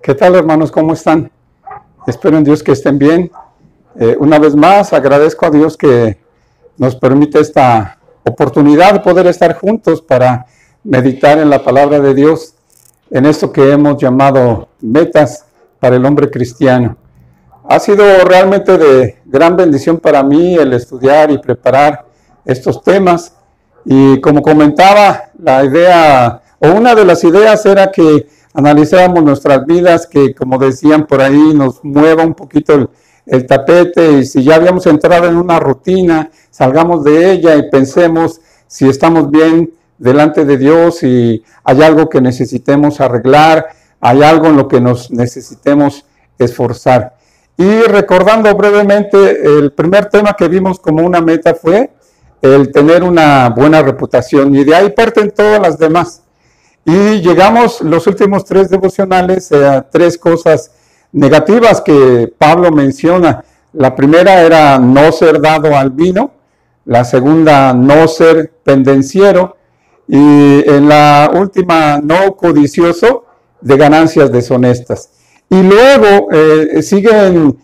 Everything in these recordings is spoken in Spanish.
¿Qué tal, hermanos? ¿Cómo están? Espero en Dios que estén bien. Una vez más, agradezco a Dios que nos permite esta oportunidad de poder estar juntos para meditar en la palabra de Dios, en esto que hemos llamado metas para el hombre cristiano. Ha sido realmente de gran bendición para mí el estudiar y preparar estos temas. Y como comentaba, la idea, o una de las ideas era que analizáramos nuestras vidas, que como decían por ahí, nos mueva un poquito el tapete, y si ya habíamos entrado en una rutina, salgamos de ella y pensemos si estamos bien delante de Dios, y hay algo que necesitemos arreglar, hay algo en lo que nos necesitemos esforzar. Y recordando brevemente, el primer tema que vimos como una meta fue el tener una buena reputación, y de ahí parten todas las demás. Y llegamos los últimos tres devocionales a tres cosas negativas que Pablo menciona. La primera era no ser dado al vino, la segunda no ser pendenciero, y en la última no codicioso de ganancias deshonestas. Y luego siguen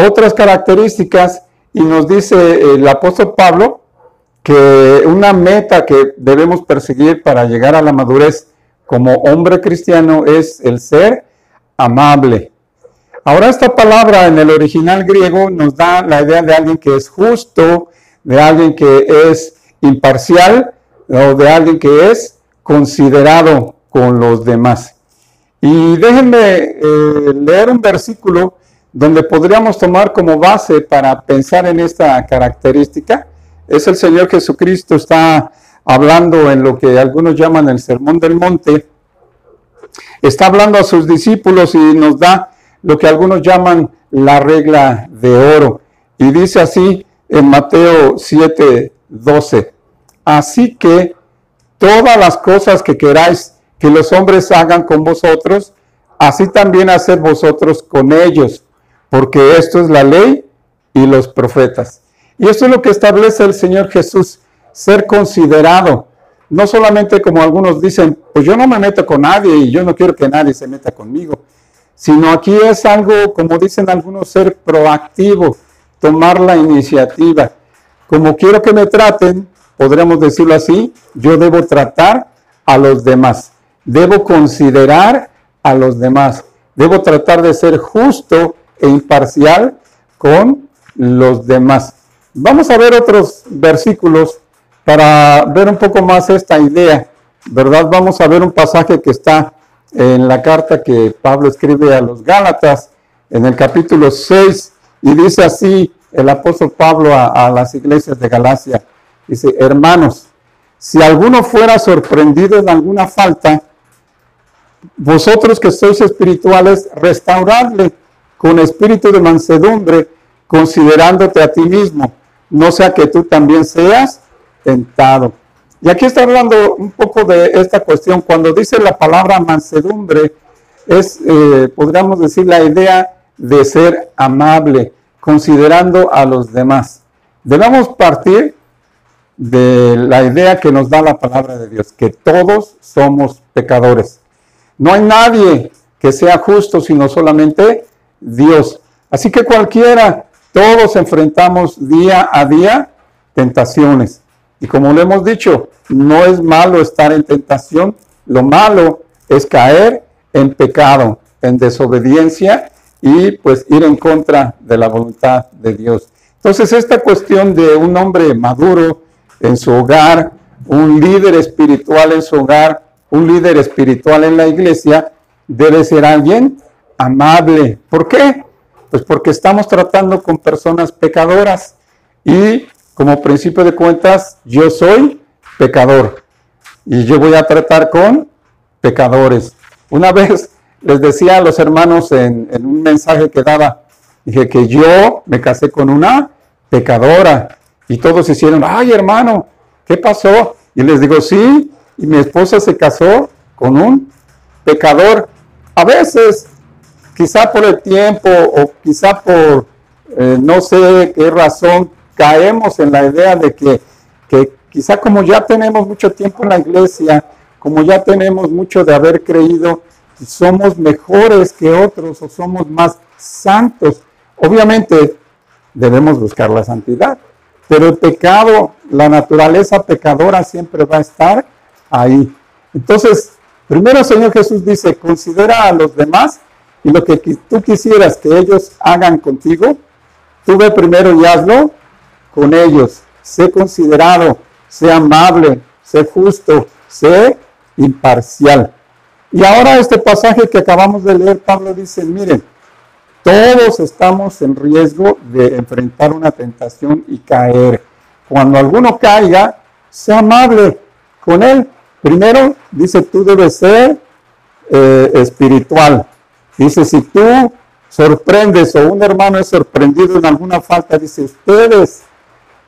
otras características, y nos dice el apóstol Pablo que una meta que debemos perseguir para llegar a la madurez como hombre cristiano es el ser amable. Ahora, esta palabra en el original griego nos da la idea de alguien que es justo, de alguien que es imparcial, o de alguien que es considerado con los demás. Y déjenme leer un versículo donde podríamos tomar como base para pensar en esta característica. Es el Señor Jesucristo, está hablando en lo que algunos llaman el Sermón del Monte. Está hablando a sus discípulos y nos da lo que algunos llaman la regla de oro. Y dice así en Mateo 7:12. Así que todas las cosas que queráis que los hombres hagan con vosotros, así también haced vosotros con ellos, porque esto es la ley y los profetas. Y esto es lo que establece el Señor Jesús, ser considerado, no solamente como algunos dicen, pues yo no me meto con nadie y yo no quiero que nadie se meta conmigo, sino aquí es algo, como dicen algunos, ser proactivo, tomar la iniciativa. Como quiero que me traten, podríamos decirlo así, yo debo tratar a los demás, debo considerar a los demás, debo tratar de ser justo e imparcial con los demás. Vamos a ver otros versículos para ver un poco más esta idea, ¿verdad? Vamos a ver un pasaje que está en la carta que Pablo escribe a los Gálatas, en el capítulo 6, y dice así el apóstol Pablo a las iglesias de Galacia, dice: hermanos, si alguno fuera sorprendido en alguna falta, vosotros que sois espirituales, restauradle con espíritu de mansedumbre, considerándote a ti mismo, no sea que tú también seas tentado. Y aquí está hablando un poco de esta cuestión. Cuando dice la palabra mansedumbre, es, podríamos decir, la idea de ser amable, considerando a los demás. Debemos partir de la idea que nos da la palabra de Dios, que todos somos pecadores. No hay nadie que sea justo, sino solamente Dios. Así que cualquiera, todos enfrentamos día a día tentaciones. Y como lo hemos dicho, no es malo estar en tentación, lo malo es caer en pecado, en desobediencia y pues ir en contra de la voluntad de Dios. Entonces, esta cuestión de un hombre maduro en su hogar, un líder espiritual en su hogar, un líder espiritual en la iglesia, debe ser alguien amable. ¿Por qué? Pues porque estamos tratando con personas pecadoras, y como principio de cuentas, yo soy pecador y yo voy a tratar con pecadores. Una vez les decía a los hermanos en un mensaje que daba, dije que yo me casé con una pecadora, y todos hicieron, ay hermano, ¿qué pasó? Y les digo, sí, y mi esposa se casó con un pecador. A veces, quizá por el tiempo o quizá por no sé qué razón, caemos en la idea de que quizá como ya tenemos mucho tiempo en la iglesia, como ya tenemos mucho de haber creído, somos mejores que otros o somos más santos. Obviamente debemos buscar la santidad, pero el pecado, la naturaleza pecadora siempre va a estar ahí. Entonces, primero el Señor Jesús dice, considera a los demás y lo que tú quisieras que ellos hagan contigo, tú ve primero y hazlo con ellos. Sé considerado, sé amable, sé justo, sé imparcial. Y ahora este pasaje que acabamos de leer, Pablo dice, miren, todos estamos en riesgo de enfrentar una tentación y caer. Cuando alguno caiga, sea amable con él. Primero, dice, tú debes ser espiritual. Dice, si tú sorprendes o un hermano es sorprendido en alguna falta, dice, ustedes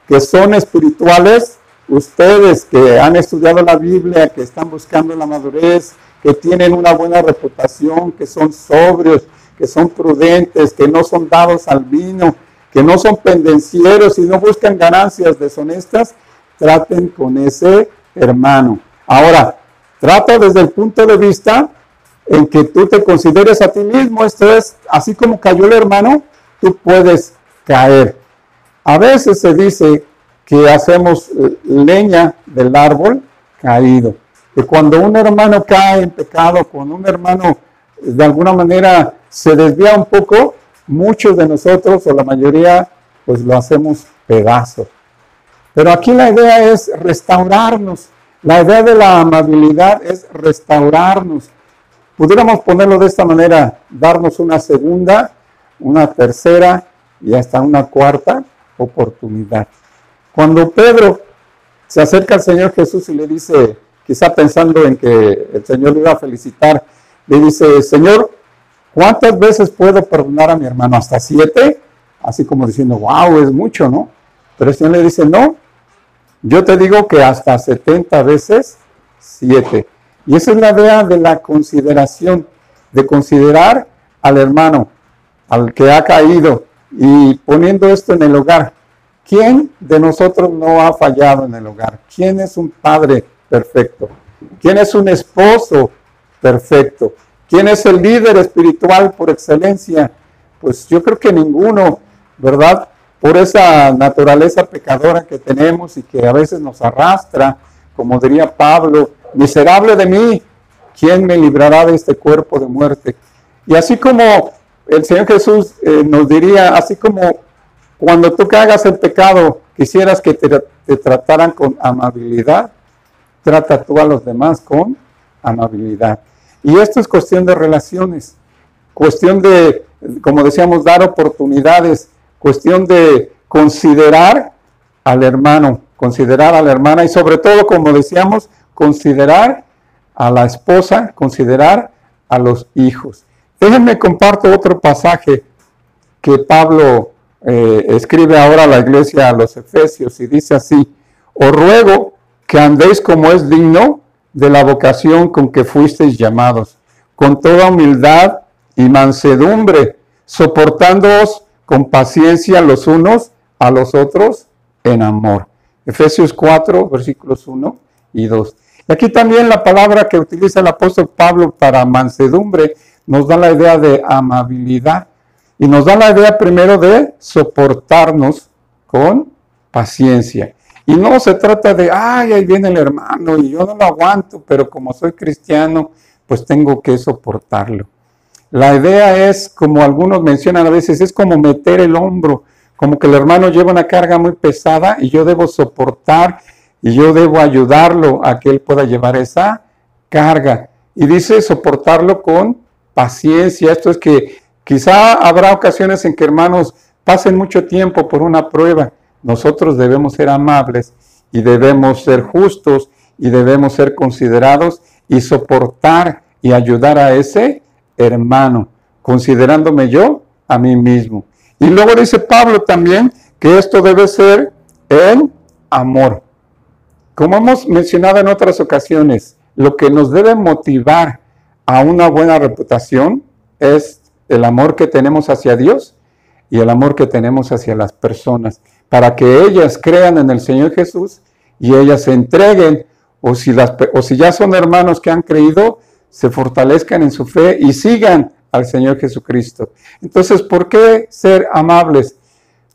que son espirituales, ustedes que han estudiado la Biblia, que están buscando la madurez, que tienen una buena reputación, que son sobrios, que son prudentes, que no son dados al vino, que no son pendencieros y no buscan ganancias deshonestas, traten con ese hermano. Ahora, trata desde el punto de vista en que tú te consideres a ti mismo. Esto es, así como cayó el hermano, tú puedes caer. A veces se dice que hacemos leña del árbol caído. Que cuando un hermano cae en pecado, cuando un hermano de alguna manera se desvía un poco, muchos de nosotros o la mayoría pues lo hacemos pedazos. Pero aquí la idea es restaurarnos. La idea de la amabilidad es restaurarnos. Pudiéramos ponerlo de esta manera, darnos una segunda, una tercera y hasta una cuarta oportunidad. Cuando Pedro se acerca al Señor Jesús y le dice, quizá pensando en que el Señor le iba a felicitar, le dice, Señor, ¿cuántas veces puedo perdonar a mi hermano? ¿Hasta 7? Así como diciendo, wow, es mucho, ¿no? Pero el Señor le dice, no, yo te digo que hasta 70 veces 7. Y esa es la idea de la consideración, de considerar al hermano, al que ha caído, y poniendo esto en el hogar. ¿Quién de nosotros no ha fallado en el hogar? ¿Quién es un padre perfecto? ¿Quién es un esposo perfecto? ¿Quién es el líder espiritual por excelencia? Pues yo creo que ninguno, ¿verdad? Por esa naturaleza pecadora que tenemos y que a veces nos arrastra, como diría Pablo, miserable de mí, ¿quién me librará de este cuerpo de muerte? Y así como el Señor Jesús nos diría, así como cuando tú que hagas el pecado, quisieras que te trataran con amabilidad, trata tú a los demás con amabilidad. Y esto es cuestión de relaciones, cuestión de, como decíamos, dar oportunidades, cuestión de considerar al hermano, considerar a la hermana y sobre todo, como decíamos, considerar a la esposa, considerar a los hijos. Déjenme comparto otro pasaje que Pablo escribe ahora a la iglesia, a los Efesios, y dice así, os ruego que andéis como es digno de la vocación con que fuisteis llamados, con toda humildad y mansedumbre, soportándoos con paciencia los unos a los otros en amor. Efesios 4, versículos 1 y 2. Y aquí también la palabra que utiliza el apóstol Pablo para mansedumbre nos da la idea de amabilidad y nos da la idea primero de soportarnos con paciencia. Y no se trata de, ay, ahí viene el hermano y yo no lo aguanto, pero como soy cristiano, pues tengo que soportarlo. La idea es, como algunos mencionan a veces, es como meter el hombro, como que el hermano lleva una carga muy pesada y yo debo soportar y yo debo ayudarlo a que él pueda llevar esa carga. Y dice soportarlo con paciencia. Esto es que quizá habrá ocasiones en que hermanos pasen mucho tiempo por una prueba. Nosotros debemos ser amables y debemos ser justos y debemos ser considerados y soportar y ayudar a ese hermano, considerándome yo a mí mismo. Y luego dice Pablo también que esto debe ser en amor. Como hemos mencionado en otras ocasiones, lo que nos debe motivar a una buena reputación es el amor que tenemos hacia Dios y el amor que tenemos hacia las personas, para que ellas crean en el Señor Jesús y ellas se entreguen, o si ya son hermanos que han creído, se fortalezcan en su fe y sigan al Señor Jesucristo. Entonces, ¿por qué ser amables?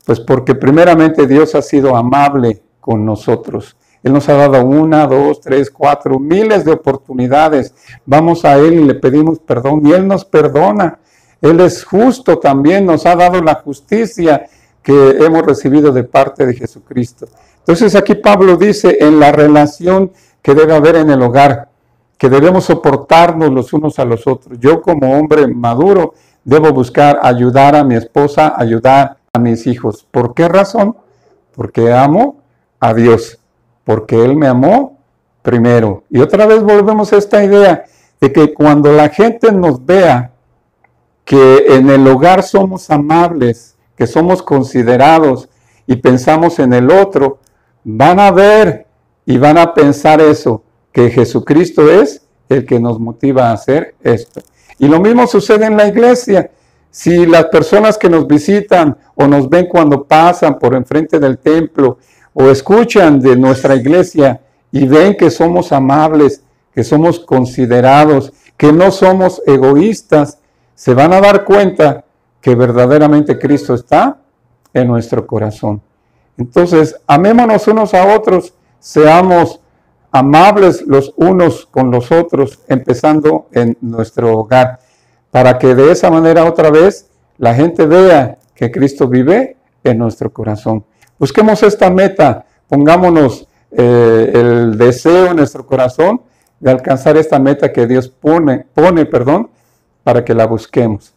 Pues porque primeramente Dios ha sido amable con nosotros. Él nos ha dado 1, 2, 3, 4, miles de oportunidades. Vamos a Él y le pedimos perdón y Él nos perdona. Él es justo también, nos ha dado la justicia que hemos recibido de parte de Jesucristo. Entonces aquí Pablo dice en la relación que debe haber en el hogar, que debemos soportarnos los unos a los otros. Yo como hombre maduro debo buscar ayudar a mi esposa, ayudar a mis hijos. ¿Por qué razón? Porque amo a Dios, porque Él me amó primero. Y otra vez volvemos a esta idea de que cuando la gente nos vea que en el hogar somos amables, que somos considerados y pensamos en el otro, van a ver y van a pensar eso, que Jesucristo es el que nos motiva a hacer esto. Y lo mismo sucede en la iglesia. Si las personas que nos visitan o nos ven cuando pasan por enfrente del templo o escuchan de nuestra iglesia y ven que somos amables, que somos considerados, que no somos egoístas, se van a dar cuenta que verdaderamente Cristo está en nuestro corazón. Entonces, amémonos unos a otros, seamos amables los unos con los otros, empezando en nuestro hogar, para que de esa manera otra vez la gente vea que Cristo vive en nuestro corazón. Busquemos esta meta, pongámonos el deseo en nuestro corazón de alcanzar esta meta que Dios pone, para que la busquemos.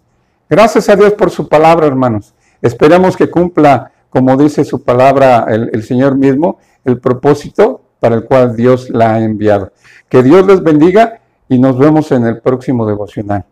Gracias a Dios por su palabra, hermanos. Esperemos que cumpla, como dice su palabra, el Señor mismo, el propósito para el cual Dios la ha enviado. Que Dios les bendiga y nos vemos en el próximo devocional.